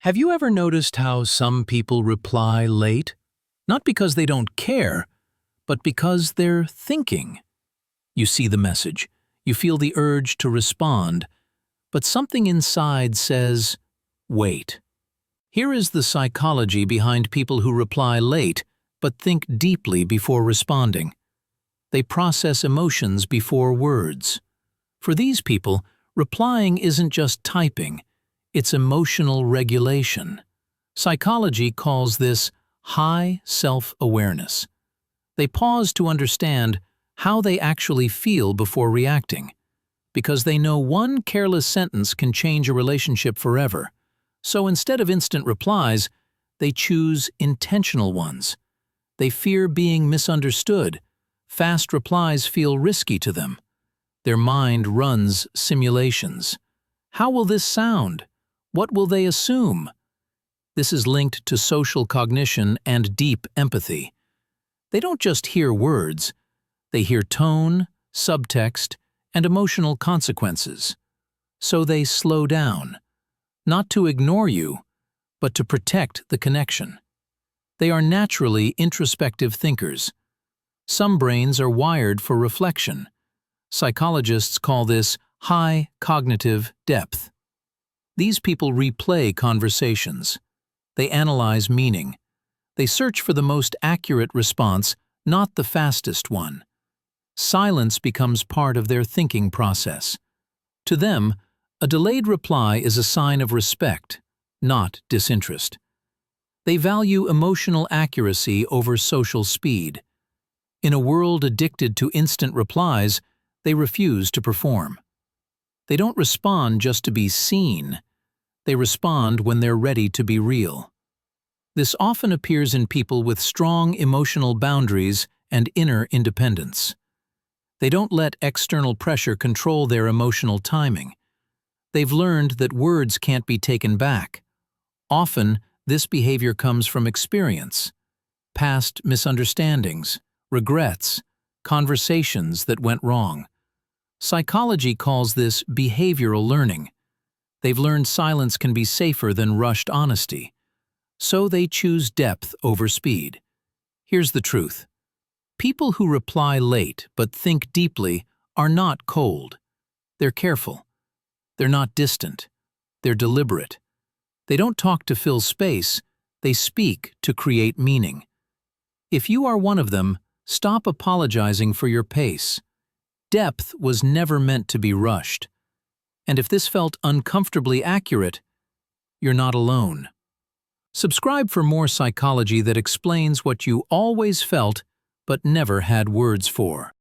Have you ever noticed how some people reply late? Not because they don't care, but because they're thinking. You see the message, you feel the urge to respond, but something inside says, wait. Here is the psychology behind people who reply late, but think deeply before responding. They process emotions before words. For these people, replying isn't just typing, it's emotional regulation. Psychology calls this high self-awareness. They pause to understand how they actually feel before reacting, because they know one careless sentence can change a relationship forever. So instead of instant replies, they choose intentional ones. They fear being misunderstood. Fast replies feel risky to them. Their mind runs simulations. How will this sound? What will they assume? This is linked to social cognition and deep empathy. They don't just hear words, they hear tone, subtext, and emotional consequences. So they slow down, not to ignore you, but to protect the connection. They are naturally introspective thinkers. Some brains are wired for reflection. Psychologists call this high cognitive depth. These people replay conversations. They analyze meaning. They search for the most accurate response, not the fastest one. Silence becomes part of their thinking process. To them, a delayed reply is a sign of respect, not disinterest. They value emotional accuracy over social speed. In a world addicted to instant replies, they refuse to perform. They don't respond just to be seen. They respond when they're ready to be real. This often appears in people with strong emotional boundaries and inner independence. They don't let external pressure control their emotional timing. They've learned that words can't be taken back. Often, this behavior comes from experience, past misunderstandings, regrets, conversations that went wrong. Psychology calls this behavioral learning. They've learned silence can be safer than rushed honesty. So they choose depth over speed. Here's the truth. People who reply late but think deeply are not cold. They're careful. They're not distant. They're deliberate. They don't talk to fill space. They speak to create meaning. If you are one of them, stop apologizing for your pace. Depth was never meant to be rushed. And if this felt uncomfortably accurate, you're not alone. Subscribe for more psychology that explains what you always felt but never had words for.